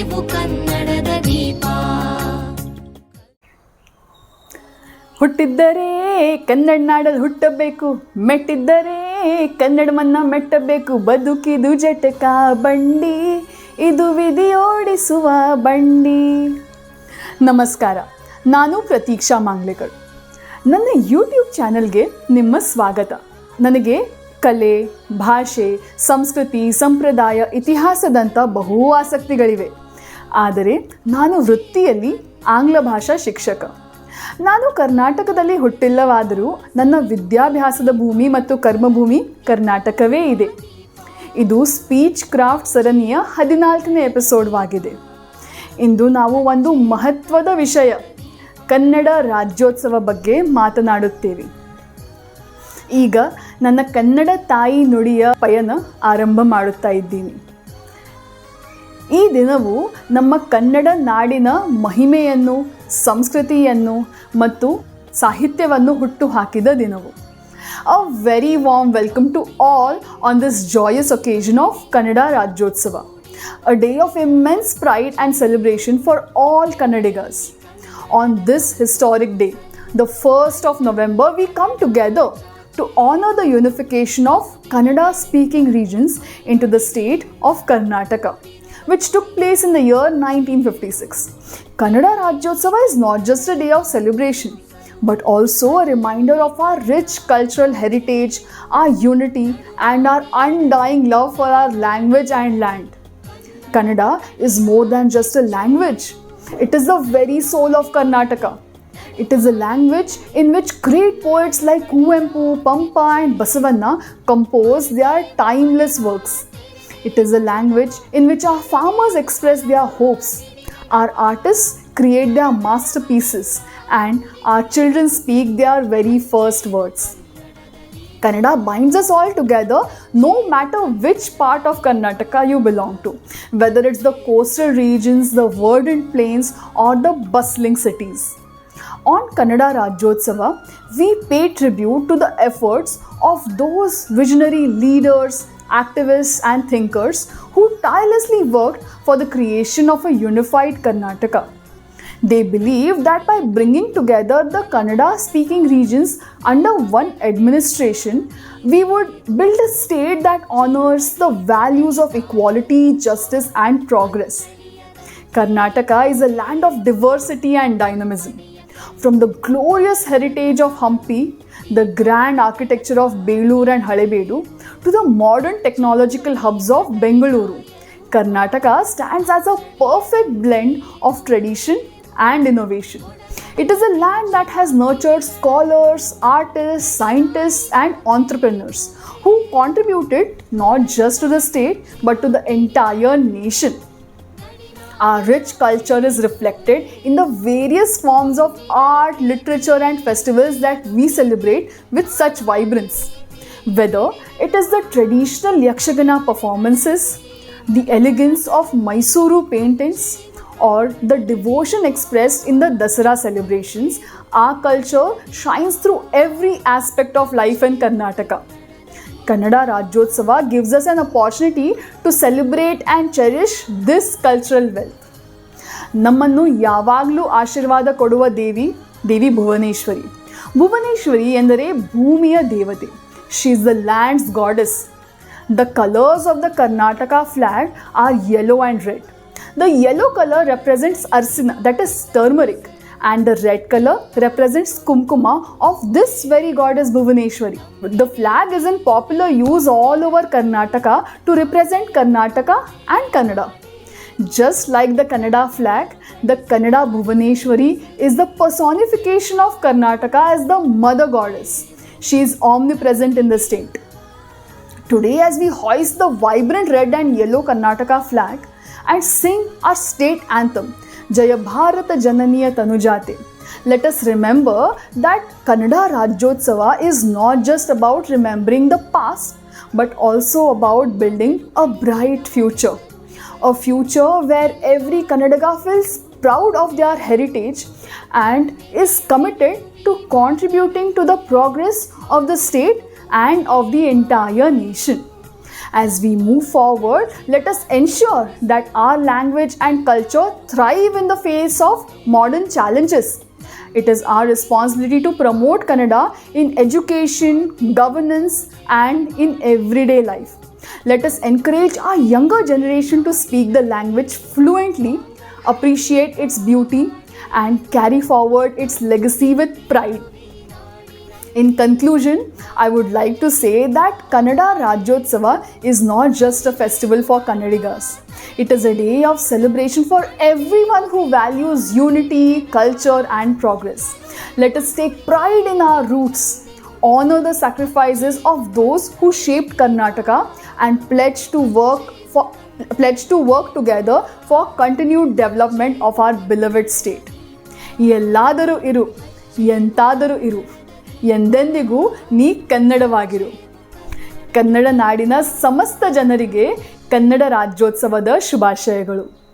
ನೀವು ಕನ್ನಡದ ದೀಪ. ಹುಟ್ಟಿದ್ದರೆ ಕನ್ನಡ ನಾಡಲ್ಲಿ ಹುಟ್ಟಬೇಕು, ಮೆಟ್ಟಿದ್ದರೆ ಕನ್ನಡ ಮನ್ನ ಮೆಟ್ಟಬೇಕು. ಬದುಕಿದು ಜಟಕ ಬಂಡಿ, ಇದು ವಿಧಿ ಓಡಿಸುವ ಬಂಡಿ. ನಮಸ್ಕಾರ, ನಾನು ಪ್ರತೀಕ್ಷಾ ಮಾಂಗ್ಲೇಕರ್. ನನ್ನ ಯೂಟ್ಯೂಬ್ ಚಾನಲ್ಗೆ ನಿಮ್ಮ ಸ್ವಾಗತ. ನನಗೆ ಕಲೆ, ಭಾಷೆ, ಸಂಸ್ಕೃತಿ, ಸಂಪ್ರದಾಯ, ಇತಿಹಾಸದಂಥ ಬಹು ಆಸಕ್ತಿಗಳಿವೆ. ಆದರೆ ನಾನು ವೃತ್ತಿಯಲ್ಲಿ ಆಂಗ್ಲ ಭಾಷಾ ಶಿಕ್ಷಕ. ನಾನು ಕರ್ನಾಟಕದಲ್ಲಿ ಹುಟ್ಟಿಲ್ಲವಾದರೂ ನನ್ನ ವಿದ್ಯಾಭ್ಯಾಸದ ಭೂಮಿ ಮತ್ತು ಕರ್ಮಭೂಮಿ ಕರ್ನಾಟಕವೇ ಇದೆ. ಇದು ಸ್ಪೀಚ್ ಕ್ರಾಫ್ಟ್ ಸರಣಿಯ 14ನೇ ಎಪಿಸೋಡ್ವಾಗಿದೆ. ಇಂದು ನಾವು ಒಂದು ಮಹತ್ವದ ವಿಷಯ, ಕನ್ನಡ ರಾಜ್ಯೋತ್ಸವ ಬಗ್ಗೆ ಮಾತನಾಡುತ್ತೇವೆ. ಈಗ ನನ್ನ ಕನ್ನಡ ತಾಯಿ ನುಡಿಯ ಪಯಣ ಆರಂಭ ಮಾಡುತ್ತಾ ಇದ್ದೀನಿ. ಈ ದಿನವು ನಮ್ಮ ಕನ್ನಡ ನಾಡಿನ ಮಹಿಮೆಯನ್ನು, ಸಂಸ್ಕೃತಿಯನ್ನು ಮತ್ತು ಸಾಹಿತ್ಯವನ್ನು ಹುಟ್ಟು ಹಾಕಿದ ದಿನವು. A very warm welcome to all on this joyous occasion of Kannada Rajyotsava, a day of immense pride and celebration for all Kannadigas. On this historic day, the 1st of November, we come together to honor the unification of Kannada-speaking regions into the state of Karnataka, which took place in the year 1956. Kannada Rajyotsava is not just a day of celebration, but also a reminder of our rich cultural heritage, our unity, and our undying love for our language and land. Kannada is more than just a language. It is the very soul of Karnataka. It is a language in which great poets like Kuvempu, Pampa, and Basavanna composed their timeless works. It is a language in which our farmers express their hopes, our artists create their masterpieces, and our children speak their very first words. Kannada binds us all together no matter which part of Karnataka you belong to, whether it's the coastal regions, the verdant plains, or the bustling cities. On Kannada Rajyotsava, we pay tribute to the efforts of those visionary leaders, activists and thinkers who tirelessly worked for the creation of a unified Karnataka. They believed that by bringing together the Kannada-speaking regions under one administration, we would build a state that honors the values of equality, justice and progress. Karnataka is a land of diversity and dynamism. From the glorious heritage of Hampi, the grand architecture of Belur and Halebedu, to the modern technological hubs of Bengaluru, Karnataka stands as a perfect blend of tradition and innovation. It is a land that has nurtured scholars, artists, scientists, and entrepreneurs who contributed not just to the state but to the entire nation. Our rich culture is reflected in the various forms of art, literature, and festivals that we celebrate with such vibrance. Whether it is the traditional Yakshagana performances, the elegance of Mysuru paintings, or the devotion expressed in the Dasara celebrations, our culture shines through every aspect of life in Karnataka. Kannada Rajyotsava gives us an opportunity to celebrate and cherish this cultural wealth. ನಮ್ಮನ್ನು ಯಾವಾಗಲೂ ಆಶೀರ್ವಾದ ಕೊಡುವ ದೇವಿ ಭುವನೇಶ್ವರಿ. ಭುವನೇಶ್ವರಿ ಎಂದರೆ ಭೂಮಿಯ ದೇವತೆ. She is the land's goddess. The colors of the Karnataka flag are yellow and red. The yellow color represents Arsina, that is turmeric, and the red color represents Kumkuma of this very goddess Bhuvaneshwari. The flag is in popular use all over Karnataka to represent Karnataka and Kannada. Just like the Kannada flag, the Kannada Bhuvaneshwari is the personification of Karnataka as the mother goddess. She is omnipresent in the state. Today, as we hoist the vibrant red and yellow Karnataka flag and sing our state anthem, Jaya Bharata Jananiya Tanujate, let us remember that Kannada Rajyotsava is not just about remembering the past, but also about building a bright future. A future where every Kannadiga feels proud of their heritage and is committed to contributing to the progress of the state and of the entire nation. As we move forward, let us ensure that our language and culture thrive in the face of modern challenges. It is our responsibility to promote Kannada in education, governance, and in everyday life. Let us encourage our younger generation to speak the language fluently, appreciate its beauty, and carry forward its legacy with pride. In conclusion, I would like to say that Kannada Rajyotsava is not just a festival for Kannadigas. It is a day of celebration for everyone who values unity, culture, and progress. Let us take pride in our roots, honor the sacrifices of those who shaped Karnataka, and pledge to work together for continued development of our beloved state. ಎಲ್ಲಾದರೂ ಇರು, ಎಂತಾದರೂ ಇರು, ಎಂದೆಂದಿಗೂ ನೀ ಕನ್ನಡವಾಗಿರು. ಕನ್ನಡ ನಾಡಿನ ಸಮಸ್ತ ಜನರಿಗೆ ಕನ್ನಡ ರಾಜ್ಯೋತ್ಸವದ ಶುಭಾಶಯಗಳು.